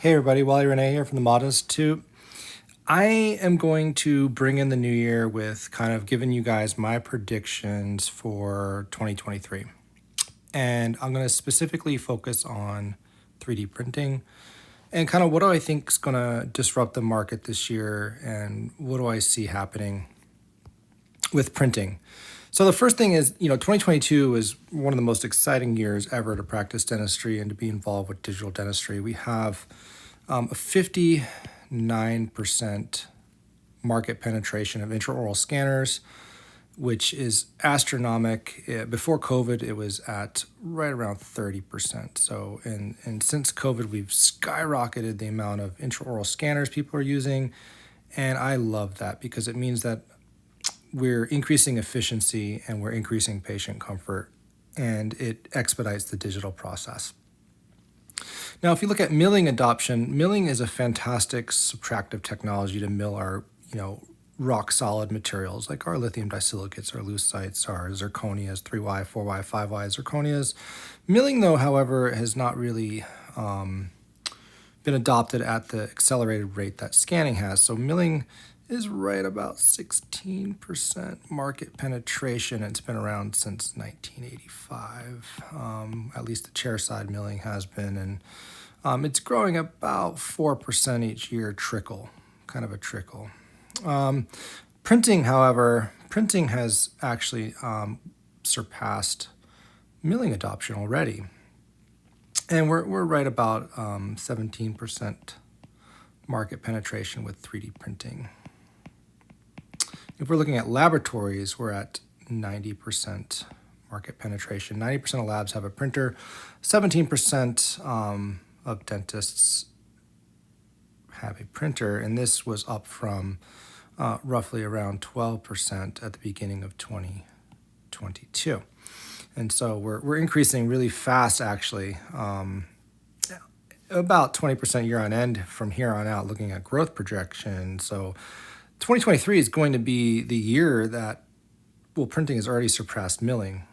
Hey everybody, Wally Renee here from the Mod Institute. I am going to bring in the new year with kind of giving you guys my predictions for 2023. And I'm going to specifically focus on 3D printing and kind of what do I think is going to disrupt the market this year and what do I see happening with printing. So the first thing is, 2022 is one of the most exciting years ever to practice dentistry and to be involved with digital dentistry. We have a 59% market penetration of intraoral scanners, which is astronomical. Before COVID, it was at right around 30%. So, and since COVID, we've skyrocketed the amount of intraoral scanners people are using. And I love that because it means that we're increasing efficiency and we're increasing patient comfort, and it expedites the digital process. Now, if you look at milling adoption, milling is a fantastic subtractive technology to mill our, rock solid materials like our lithium disilicates, our leucites, our zirconias, 3Y, 4Y, 5Y zirconias. Milling, though, however, has not really been adopted at the accelerated rate that scanning has. So milling is right about 16% market penetration. It's been around since 1985. At least the chairside milling has been, and it's growing about 4% each year, kind of a trickle. Printing, however, has actually surpassed milling adoption already. And we're right about 17% market penetration with 3D printing. If we're looking at laboratories, we're at 90% market penetration. 90% of labs have a printer. 17% of dentists have a printer, and this was up from roughly around 12% at the beginning of 2022. And so we're increasing really fast, actually, about 20% year on end from here on out, looking at growth projections. So 2023 is going to be the year that, printing has already surpassed milling,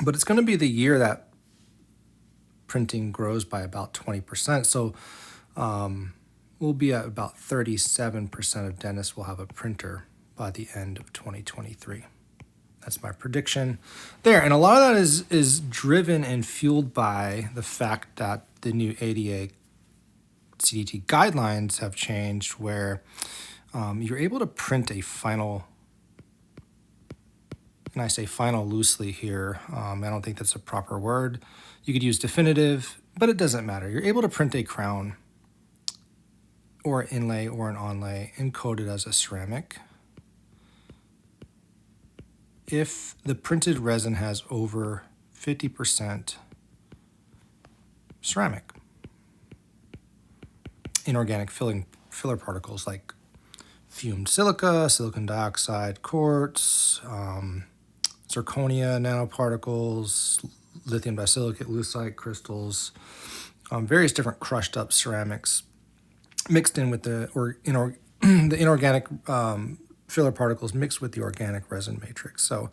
but it's going to be the year that printing grows by about 20%. So we'll be at about 37% of dentists will have a printer by the end of 2023. That's my prediction there. And a lot of that is driven and fueled by the fact that the new ADA CDT guidelines have changed where you're able to print a final, and I say final loosely here. I don't think that's a proper word. You could use definitive, but it doesn't matter. You're able to print a crown or an inlay or an onlay and coat it as a ceramic if the printed resin has over 50% ceramic, inorganic filler particles like fumed silica, silicon dioxide, quartz, zirconia nanoparticles, lithium disilicate, leucite crystals, various different crushed up ceramics mixed in with the inorganic filler particles mixed with the organic resin matrix. So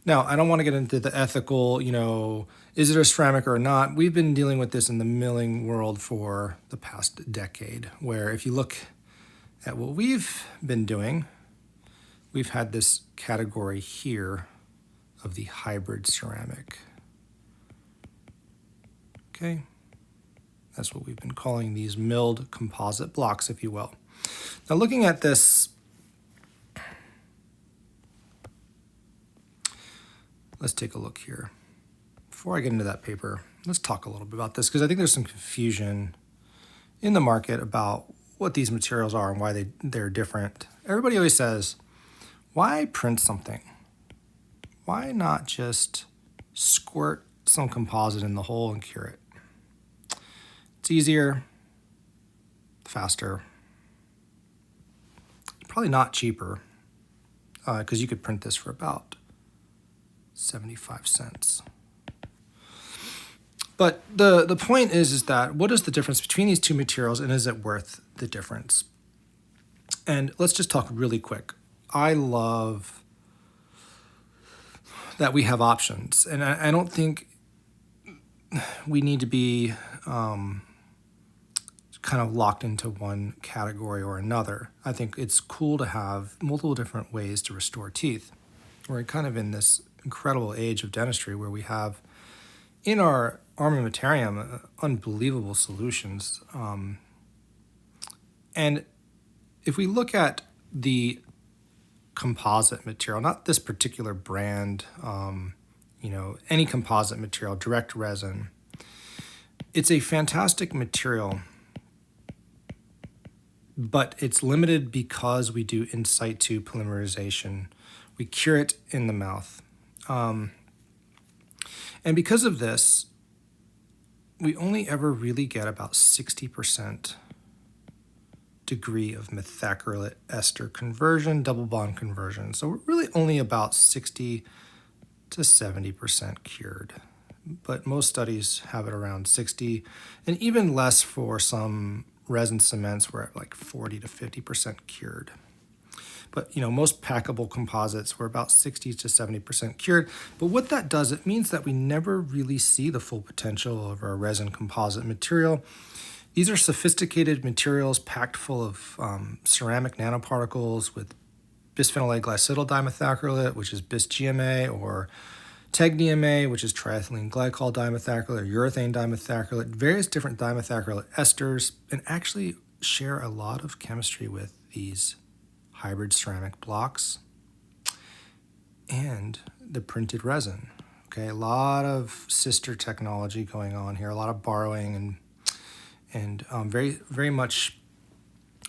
now I don't want to get into the ethical, is it a ceramic or not? We've been dealing with this in the milling world for the past decade, where if you look at what we've been doing, we've had this category here of the hybrid ceramic. Okay, that's what we've been calling these milled composite blocks, if you will. Now looking at this, let's take a look here. Before I get into that paper, let's talk a little bit about this because I think there's some confusion in the market about what these materials are and why they're different. Everybody always says, why print something? Why not just squirt some composite in the hole and cure it? It's easier, faster, probably not cheaper, because you could print this for about 75 cents. But the point is that what is the difference between these two materials, and is it worth the difference? And let's just talk really quick. I love that we have options, and I don't think we need to be kind of locked into one category or another. I think it's cool to have multiple different ways to restore teeth. We're kind of in this incredible age of dentistry where we have in our armamentarium unbelievable solutions. And if we look at the composite material, not this particular brand, any composite material, direct resin, it's a fantastic material, but it's limited because we do in situ polymerization. We cure it in the mouth. And because of this, we only ever really get about 60% degree of methacrylate ester conversion, double bond conversion. So we're really only about 60 to 70% cured. But most studies have it around 60, and even less for some resin cements, we're at like 40 to 50% cured. But most packable composites were about 60 to 70% cured. But what that does, it means that we never really see the full potential of our resin composite material. These are sophisticated materials packed full of ceramic nanoparticles with bisphenol A glycidyl dimethacrylate, which is bis-GMA, or TEG-DMA, which is triethylene glycol dimethacrylate, or urethane dimethacrylate, various different dimethacrylate esters, and actually share a lot of chemistry with these hybrid ceramic blocks and the printed resin. Okay, a lot of sister technology going on here, a lot of borrowing and very, very much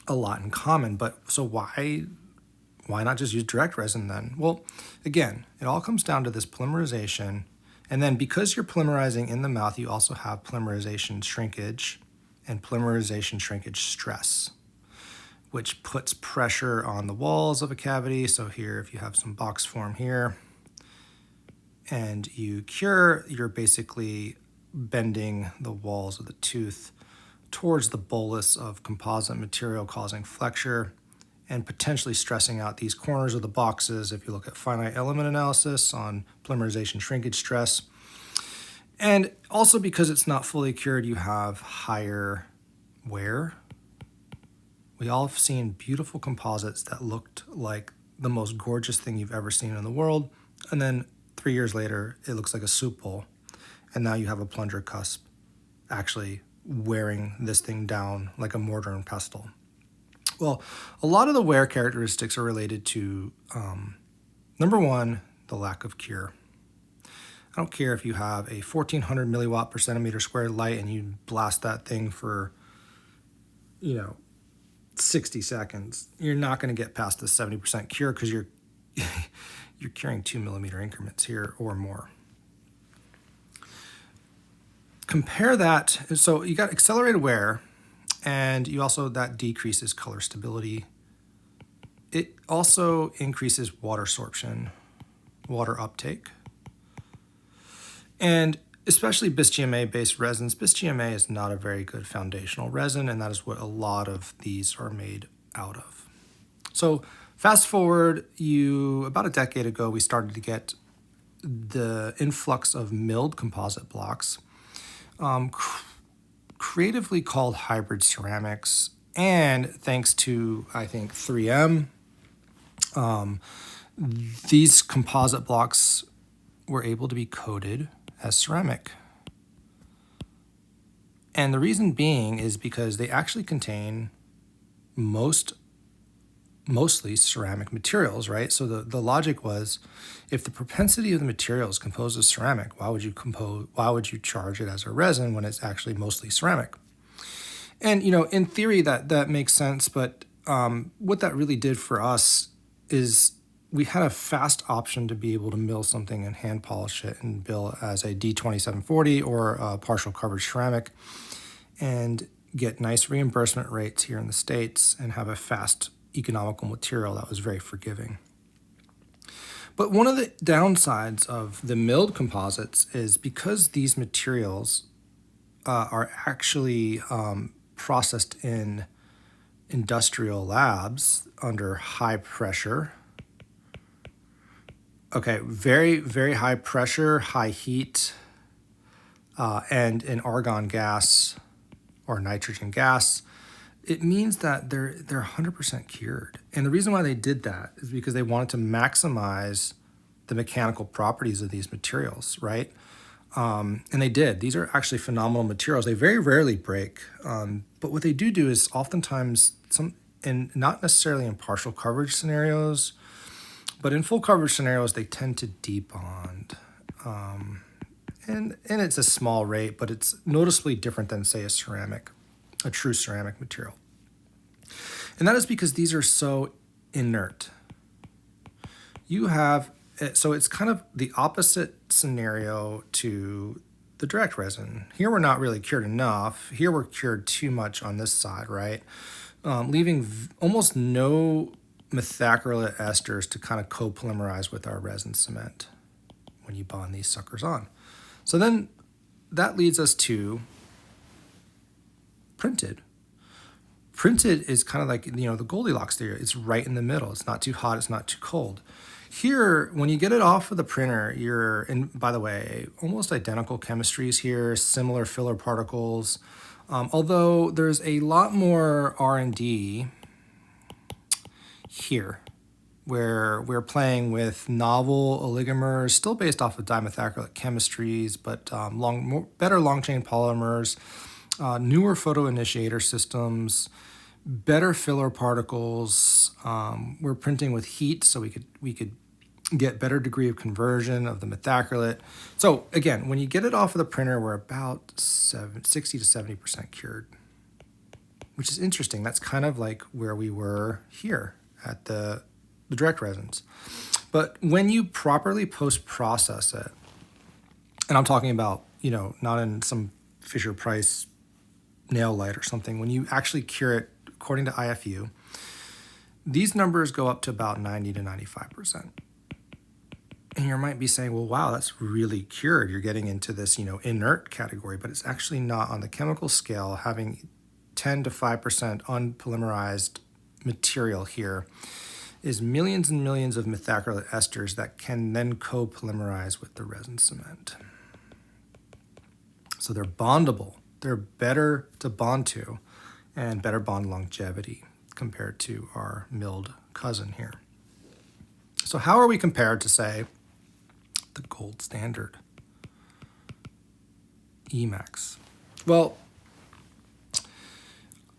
a lot in common. But so why not just use direct resin then? Well, again, it all comes down to this polymerization. And then because you're polymerizing in the mouth, you also have polymerization shrinkage and polymerization shrinkage stress, which puts pressure on the walls of a cavity. So here, if you have some box form here and you cure, you're basically bending the walls of the tooth towards the bolus of composite material, causing flexure and potentially stressing out these corners of the boxes if you look at finite element analysis on polymerization shrinkage stress. And also because it's not fully cured, you have higher wear. We all have seen beautiful composites that looked like the most gorgeous thing you've ever seen in the world, and then 3 years later, it looks like a soup bowl, and now you have a plunger cusp actually wearing this thing down like a mortar and pestle. Well, a lot of the wear characteristics are related to, number one, the lack of cure. I don't care if you have a 1400 milliwatt per centimeter squared light and you blast that thing for, 60 seconds. You're not going to get past the 70% cure because you're curing 2 millimeter increments here or more. Compare that, so you got accelerated wear, and you also, that decreases color stability. It also increases water sorption, water uptake. And especially bis-GMA based resins, bis-GMA is not a very good foundational resin, and that is what a lot of these are made out of. So fast forward, about a decade ago, we started to get the influx of milled composite blocks, creatively called hybrid ceramics, and thanks to, I think, 3M, these composite blocks were able to be coated as ceramic. And the reason being is because they actually contain mostly ceramic materials, right? So the logic was, if the propensity of the material is composed of ceramic, why would you charge it as a resin when it's actually mostly ceramic? And in theory that makes sense, but what that really did for us is we had a fast option to be able to mill something and hand polish it and bill as a D2740 or a partial coverage ceramic and get nice reimbursement rates here in the States and have a fast economical material that was very forgiving. But one of the downsides of the milled composites is because these materials are actually processed in industrial labs under high pressure. Okay, very, very high pressure, high heat, and an argon gas or nitrogen gas, it means that they're 100% cured. And the reason why they did that is because they wanted to maximize the mechanical properties of these materials, right? And they did. These are actually phenomenal materials. They very rarely break. But what they do is oftentimes and not necessarily in partial coverage scenarios, but in full coverage scenarios, they tend to debond. And it's a small rate, but it's noticeably different than, say, a true ceramic material. And that is because these are so inert. So it's kind of the opposite scenario to the direct resin. Here we're not really cured enough. Here we're cured too much on this side, right? Leaving almost no methacrylate esters to kind of copolymerize with our resin cement when you bond these suckers on. So then that leads us to printed. Printed is kind of like, the Goldilocks theory. It's right in the middle. It's not too hot. It's not too cold. Here, when you get it off of the printer, and by the way, almost identical chemistries here, similar filler particles, although there's a lot more R&D here, where we're playing with novel oligomers, still based off of dimethacrylate chemistries, but better long-chain polymers, newer photoinitiator systems, better filler particles. We're printing with heat, so we could get better degree of conversion of the methacrylate. So again, when you get it off of the printer, we're about 60 to 70% cured, which is interesting. That's kind of like where we were here at the direct resins. But when you properly post-process it, and I'm talking about, not in some Fisher-Price nail light or something, when you actually cure it according to IFU, these numbers go up to about 90 to 95%. And you might be saying, well, wow, that's really cured. You're getting into this, inert category, but it's actually not. On the chemical scale. Having 10 to 5% unpolymerized material here is millions and millions of methacrylate esters that can then co-polymerize with the resin cement. So they're bondable. They're better to bond to and better bond longevity compared to our milled cousin here. So how are we compared to, say, the gold standard, Emax? Well,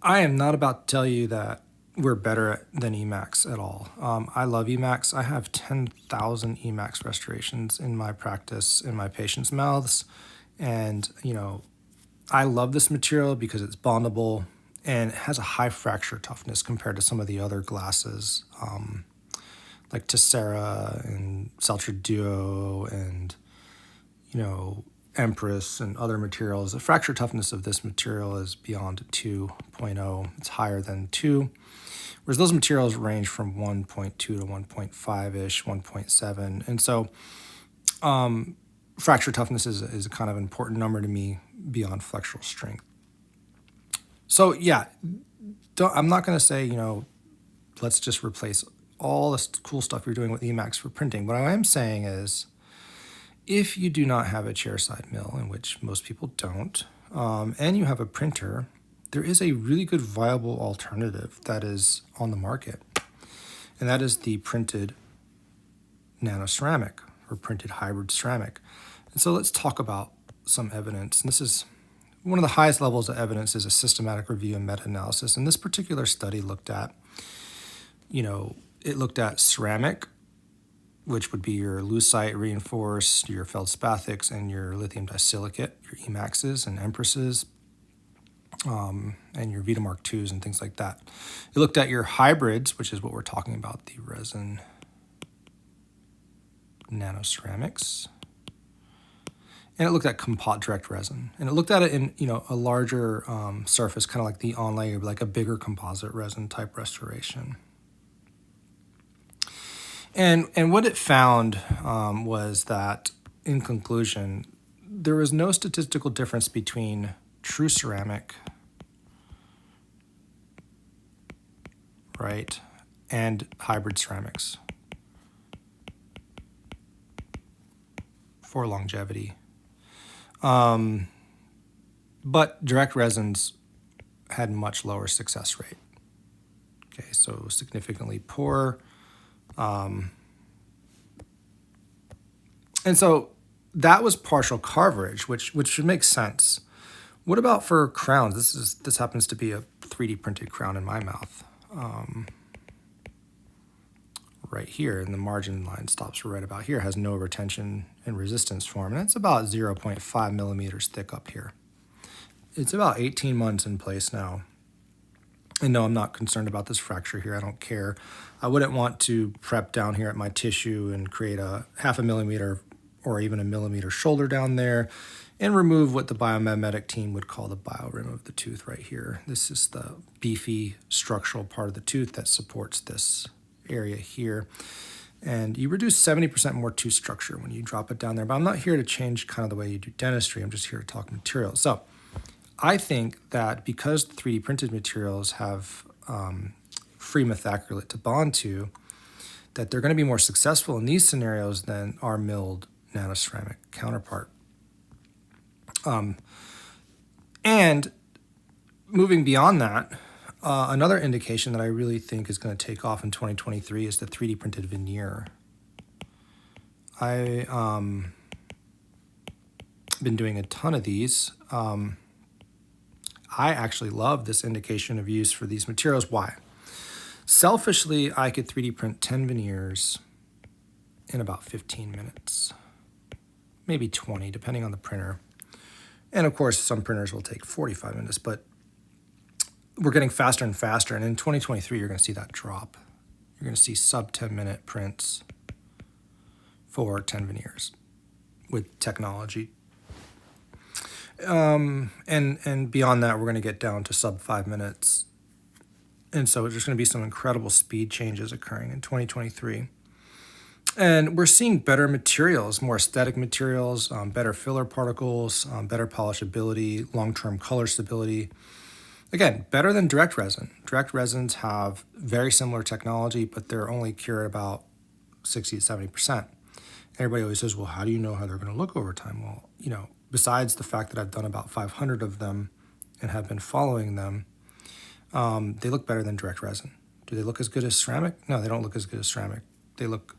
I am not about to tell you that we're better than Emax at all. I love Emax. I have 10,000 Emax restorations in my practice, in my patients' mouths. And, I love this material because it's bondable and it has a high fracture toughness compared to some of the other glasses, like Tessera and Saltra Duo and, Empress and other materials. The fracture toughness of this material is beyond 2.0. It's higher than 2, whereas those materials range from 1.2 to 1.5-ish, 1.7. And so fracture toughness is a kind of important number to me beyond flexural strength. So yeah, I'm not going to say, let's just replace all this cool stuff you're doing with Emax for printing. What I am saying is, if you do not have a chairside mill, in which most people don't, and you have a printer, there is a really good viable alternative that is on the market. And that is the printed nanoceramic or printed hybrid ceramic. And so let's talk about some evidence. And this is one of the highest levels of evidence is a systematic review and meta-analysis. And this particular study looked at, it looked at ceramic, which would be your lucite reinforced, your feldspathics, and your lithium disilicate, your Emaxes and Empresses, and your Vitamark 2s and things like that. It looked at your hybrids, which is what we're talking about, the resin nanoceramics. And it looked at composite direct resin. And it looked at it in, a larger surface, kind of like the on-layer, like a bigger composite resin type restoration. And what it found was that, in conclusion, there was no statistical difference between true ceramic, right, and hybrid ceramics for longevity. But direct resins had much lower success rate. Okay, so significantly poorer. And so that was partial coverage, which should make sense. What about for crowns? This happens to be a 3D printed crown in my mouth. Right here, and the margin line stops right about here, has no retention and resistance form, and it's about 0.5 millimeters thick up here. It's about 18 months in place now. And no, I'm not concerned about this fracture here. I don't care. I wouldn't want to prep down here at my tissue and create a 0.5 millimeter or even a millimeter shoulder down there and remove what the biomimetic team would call the biorim of the tooth right here. This is the beefy structural part of the tooth that supports this area here. And you reduce 70% more tooth structure when you drop it down there. But I'm not here to change kind of the way you do dentistry. I'm just here to talk materials. So I think that because 3D printed materials have free methacrylate to bond to, that they're going to be more successful in these scenarios than our milled nanoceramic counterpart. And moving beyond that, another indication that I really think is going to take off in 2023 is the 3D printed veneer. I've been doing a ton of these. I actually love this indication of use for these materials. Why? Selfishly, I could 3D print 10 veneers in about 15 minutes, maybe 20, depending on the printer. And of course, some printers will take 45 minutes, but we're getting faster and faster. And in 2023, you're going to see that drop. You're going to see sub 10-minute prints for 10 veneers with technology. And beyond that, we're going to get down to sub 5 minutes. And so there's going to be some incredible speed changes occurring in 2023. And we're seeing better materials, more aesthetic materials, better filler particles, better polishability, long-term color stability. Again, better than direct resin. Direct resins have very similar technology, but they're only cured about 60 to 70%. Everybody always says, well, how do you know how they're going to look over time? Well, besides the fact that I've done about 500 of them and have been following them, they look better than direct resin. Do they look as good as ceramic? No, they don't look as good as ceramic. They look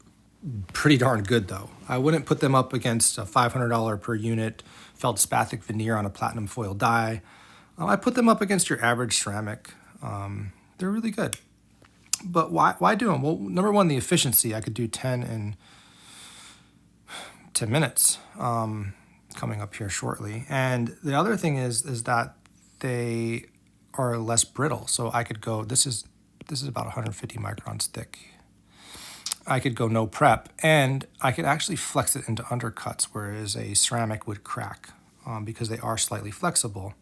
pretty darn good, though. I wouldn't put them up against a $500 per unit feldspathic veneer on a platinum foil die. I put them up against your average ceramic. They're really good. But why do them? Well, number one, the efficiency. I could do 10 in 10 minutes coming up here shortly. And the other thing is that they are less brittle. So I could go, this is about 150 microns thick. I could go no prep, and I could actually flex it into undercuts, whereas a ceramic would crack because they are slightly flexible.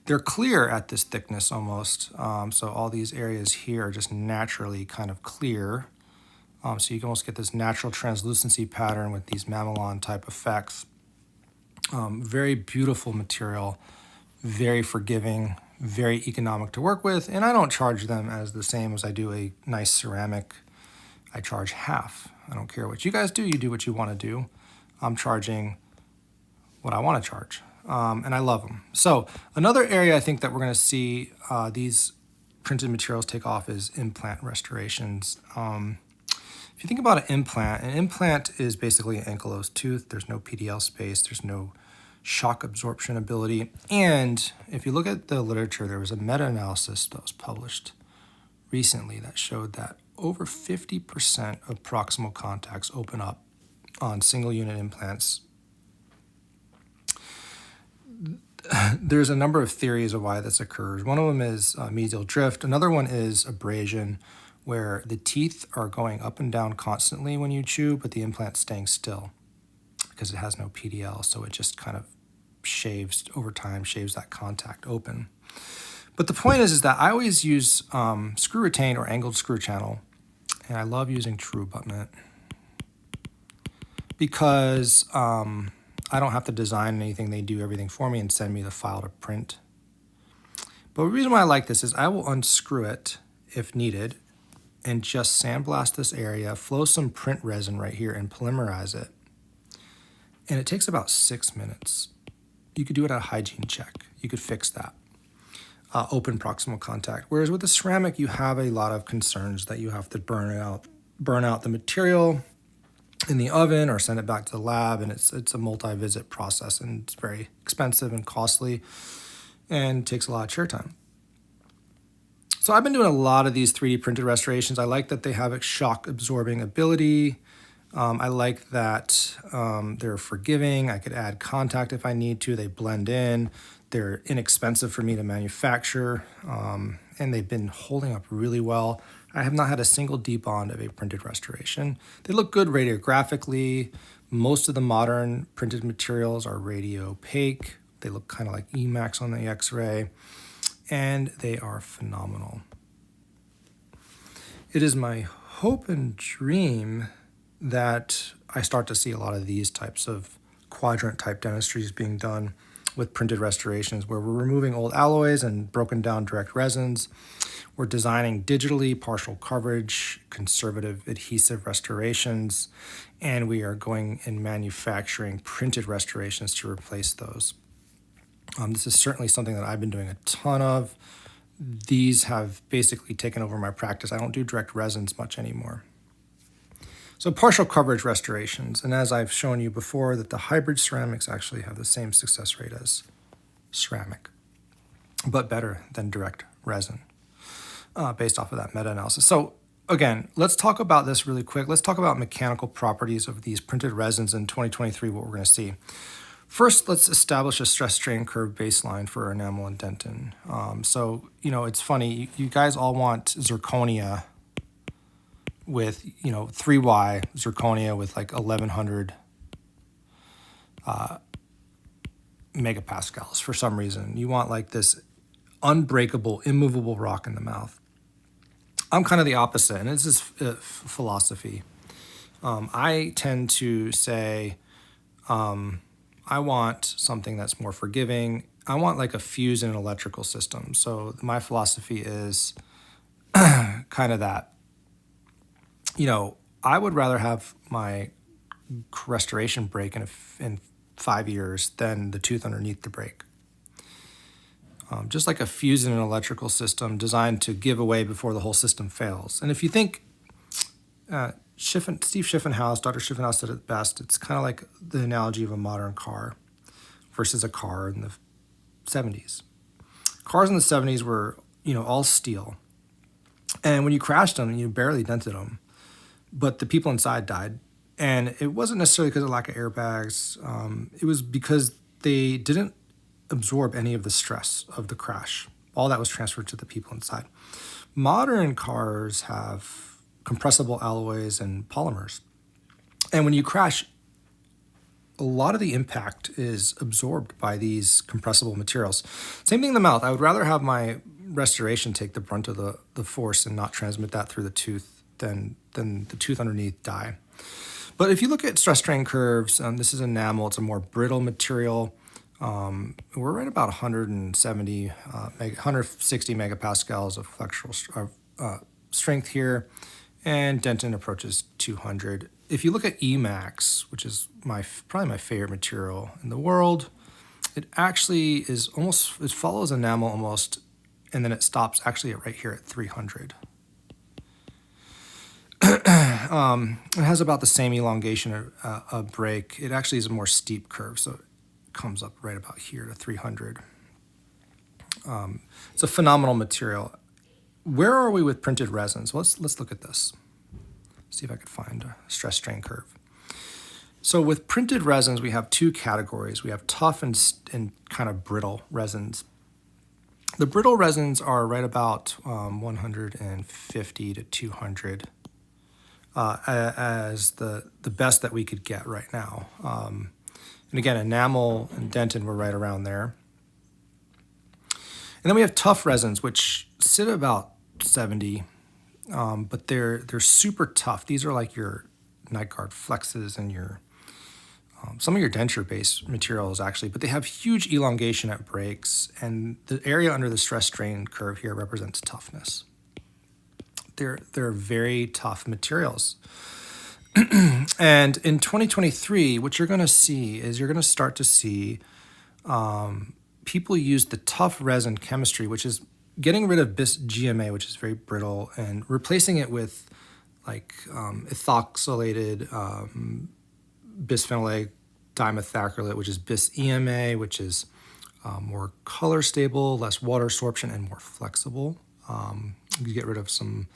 They're clear at this thickness almost, so all these areas here are just naturally kind of clear. So you can almost get this natural translucency pattern with these mamelon type effects. Very beautiful material, very forgiving, very economic to work with, and I don't charge them as the same as I do a nice ceramic. I charge half. I don't care what you guys do. You do what you want to do. I'm charging what I want to charge, and I love them. So another area I think that we're going to see these printed materials take off is implant restorations. If you think about an implant is basically an ankylosed tooth. There's no PDL space. There's no shock absorption ability. And if you look at the literature, there was a meta-analysis that was published recently that showed that over 50% of proximal contacts open up on single unit implants. There's a number of theories of why this occurs. One of them is mesial drift. Another one is abrasion, where the teeth are going up and down constantly when you chew, but the implant's staying still because it has no PDL, so it just kind of shaves over time, shaves that contact open. But the point is that I always use screw retained or angled screw channel, and I love using true abutment because I don't have to design anything. They do everything for me and send me the file to print. But the reason why I like this is I will unscrew it if needed and just sandblast this area, flow some print resin right here and polymerize it. And it takes about 6 minutes. You could do it at a hygiene check. You could fix that. open proximal contact. Whereas with the ceramic, you have a lot of concerns that you have to burn out the material in the oven or send it back to the lab, and it's a multi-visit process, and it's very expensive and costly and takes a lot of chair time. So I've been doing a lot of these 3D printed restorations. I like that they have a shock absorbing ability. I like that they're forgiving. I could add contact if I need to. They blend in. They're inexpensive for me to manufacture, and they've been holding up really well. I have not had a single debond of a printed restoration. They look good radiographically. Most of the modern printed materials are radio opaque. They look kind of like Emax on the X-ray, and they are phenomenal. It is my hope and dream that I start to see a lot of these types of quadrant type dentistries being done with printed restorations, where we're removing old alloys and broken down direct resins. We're designing digitally partial coverage, conservative adhesive restorations, and we are going and manufacturing printed restorations to replace those. This is certainly something that I've been doing a ton of. These have basically taken over my practice. I don't do direct resins much anymore. So partial coverage restorations, and as I've shown you before, that the hybrid ceramics actually have the same success rate as ceramic, but better than direct resin, based off of that meta-analysis. So again, let's talk about this really quick. Let's talk about mechanical properties of these printed resins in 2023, what we're going to see. First, let's establish a stress strain curve baseline for enamel and dentin. So, it's funny, you guys all want zirconia with, 3Y zirconia with like 1100 megapascals for some reason. You want like this unbreakable, immovable rock in the mouth. I'm kind of the opposite, and this is philosophy. I tend to say, I want something that's more forgiving. I want like a fuse in an electrical system. So my philosophy is kind of that. I would rather have my restoration break in 5 years than the tooth underneath the break. Just like a fuse in an electrical system designed to give away before the whole system fails. And if you think, Steve Schiffenhaus, Dr. Schiffenhaus said it best, it's kind of like the analogy of a modern car versus a car in the 70s. Cars in the 70s were, all steel. And when you crashed them, you barely dented them. But the people inside died. And it wasn't necessarily because of lack of airbags. It was because they didn't absorb any of the stress of the crash. All that was transferred to the people inside. Modern cars have compressible alloys and polymers. And when you crash, a lot of the impact is absorbed by these compressible materials. Same thing in the mouth. I would rather have my restoration take the brunt of the force and not transmit that through the tooth than the tooth underneath die. But if you look at stress strain curves, this is enamel. It's a more brittle material. We're right about 160 megapascals of flexural strength here, and dentin approaches 200. If you look at Emax, which is probably my favorite material in the world, it actually it follows enamel almost, and then it stops actually right here at 300. It has about the same elongation of break. It actually is a more steep curve, so it comes up right about here to 300. It's a phenomenal material. Where are we with printed resins? Well, let's look at this. See if I could find a stress strain curve. So with printed resins, we have two categories. We have tough and kind of brittle resins. The brittle resins are right about 150 to 200 as the best that we could get right now. And again, enamel and dentin were right around there. And then we have tough resins, which sit about 70, but they're super tough. These are like your night guard flexes and your some of your denture-based materials actually, but they have huge elongation at breaks, and the area under the stress strain curve here represents toughness. They're very tough materials. And in 2023, what you're going to see is you're going to start to see people use the tough resin chemistry, which is getting rid of bis GMA, which is very brittle, and replacing it with like ethoxylated bisphenol A dimethacrylate, which is bis EMA, which is more color stable, less water absorption, and more flexible. You get rid of some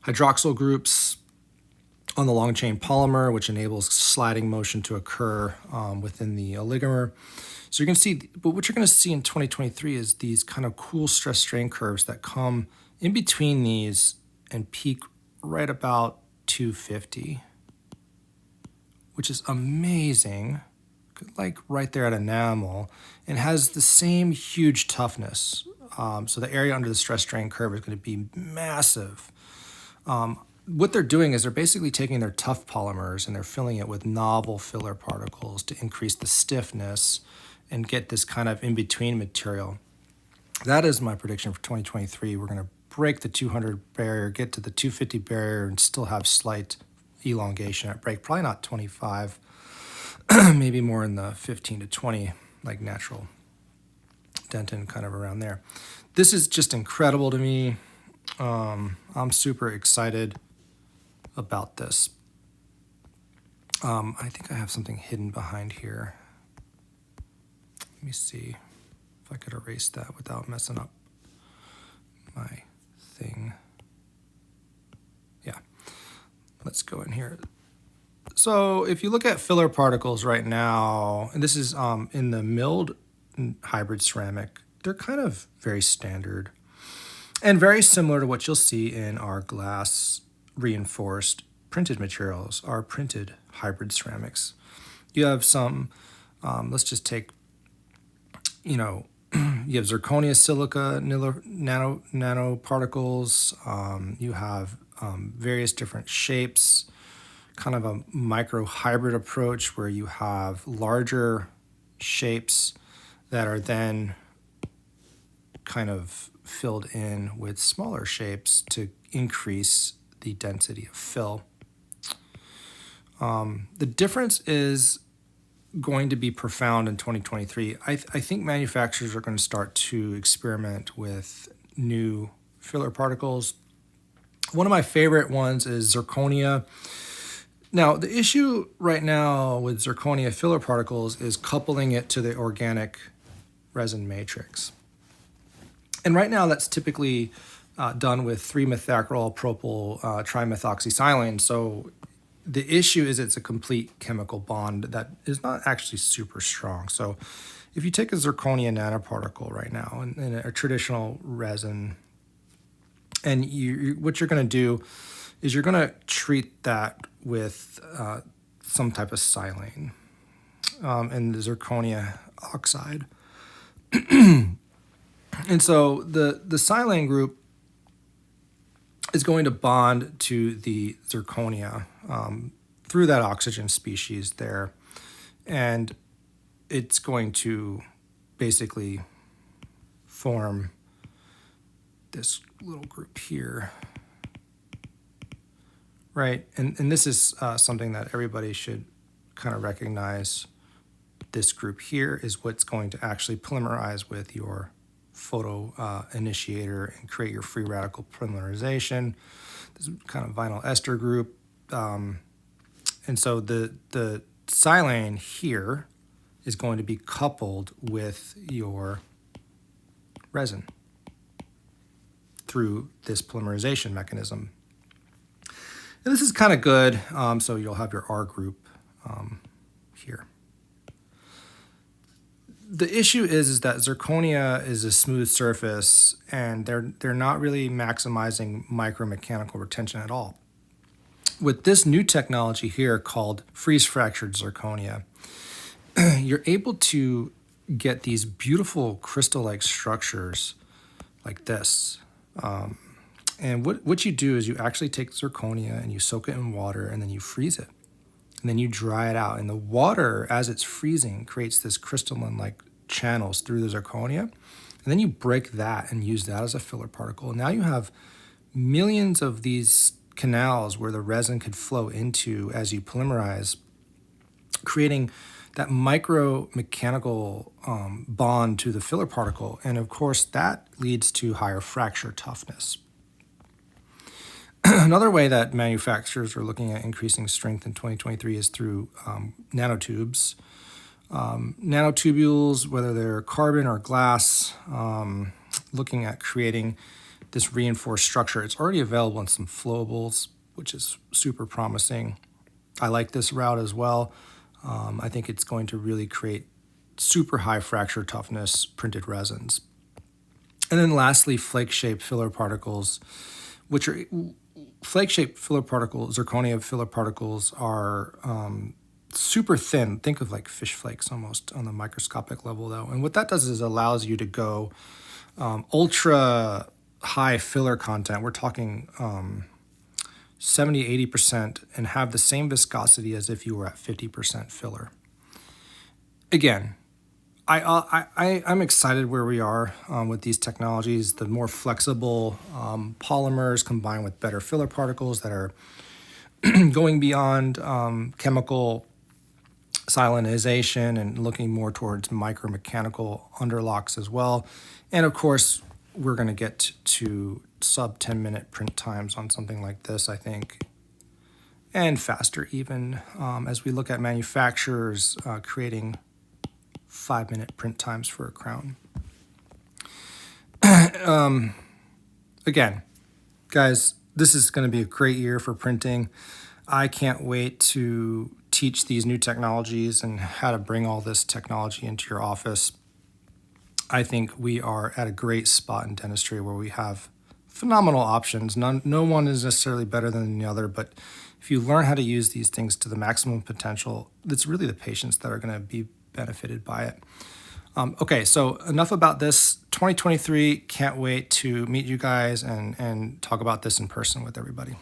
hydroxyl groups on the long chain polymer, which enables sliding motion to occur within the oligomer. So you're going to see, but what you're going to see in 2023 is these kind of cool stress strain curves that come in between these and peak right about 250, which is amazing, like right there at enamel, and has the same huge toughness. So the area under the stress strain curve is going to be massive. What they're doing is they're basically taking their tough polymers and they're filling it with novel filler particles to increase the stiffness and get this kind of in-between material. That is my prediction for 2023. We're going to break the 200 barrier, get to the 250 barrier, and still have slight elongation at break. Probably not 25, maybe more in the 15 to 20, like natural dentin, kind of around there. This is just incredible to me. I'm super excited about this. I think I have something hidden behind here. Let me see if I could erase that without messing up my thing. Yeah, let's go in here. So if you look at filler particles right now, and this is in the milled hybrid ceramic, they're kind of very standard and very similar to what you'll see in our glass reinforced printed materials, our printed hybrid ceramics. You have some, let's just take, you have zirconia silica nanoparticles. You have various different shapes, kind of a micro hybrid approach where you have larger shapes that are then kind of filled in with smaller shapes to increase the density of fill. The difference is going to be profound in 2023. I think manufacturers are going to start to experiment with new filler particles. One of my favorite ones is zirconia. Now, the issue right now with zirconia filler particles is coupling it to the organic resin matrix. And right now, that's typically done with 3-methacrylal propyl trimethoxysilane. So the issue is it's a complete chemical bond that is not actually super strong. So if you take a zirconia nanoparticle right now in a traditional resin, and what you're going to do is you're going to treat that with some type of silane and the zirconia oxide. And so the silane group is going to bond to the zirconia through that oxygen species there. And it's going to basically form this little group here. Right, and this is something that everybody should kind of recognize. This group here is what's going to actually polymerize with your photo initiator and create your free radical polymerization. This is kind of vinyl ester group. And so the silane here is going to be coupled with your resin through this polymerization mechanism. And this is kind of good, so you'll have your R group here. The issue is that zirconia is a smooth surface, and they're not really maximizing micromechanical retention at all. With this new technology here called freeze-fractured zirconia, you're able to get these beautiful crystal-like structures like this. And what you do is you actually take zirconia and you soak it in water and then you freeze it. And then you dry it out. And the water, as it's freezing, creates this crystalline-like channels through the zirconia. And then you break that and use that as a filler particle. And now you have millions of these canals where the resin could flow into as you polymerize, creating that micro mechanical bond to the filler particle. And of course, that leads to higher fracture toughness. Another way that manufacturers are looking at increasing strength in 2023 is through nanotubes. Nanotubules, whether they're carbon or glass, looking at creating this reinforced structure. It's already available in some flowables, which is super promising. I like this route as well. I think it's going to really create super high fracture toughness printed resins. And then lastly, flake-shaped filler particles, which are flake-shaped filler particles, zirconia filler particles are super thin. Think of like fish flakes almost on the microscopic level though. And what that does is allows you to go ultra high filler content. We're talking 70, 80% and have the same viscosity as if you were at 50% filler. Again, I'm excited where we are with these technologies. The more flexible polymers combined with better filler particles that are going beyond chemical siliconization and looking more towards micromechanical underlocks as well. And of course, we're going to get to sub 10-minute print times on something like this, I think, and faster even as we look at manufacturers creating 5-minute print times for a crown. Again, guys, this is going to be a great year for printing. I can't wait to teach these new technologies and how to bring all this technology into your office. I think we are at a great spot in dentistry where we have phenomenal options. No one is necessarily better than the other, but if you learn how to use these things to the maximum potential, it's really the patients that are going to be benefited by it. Okay, so enough about this. 2023, can't wait to meet you guys and talk about this in person with everybody.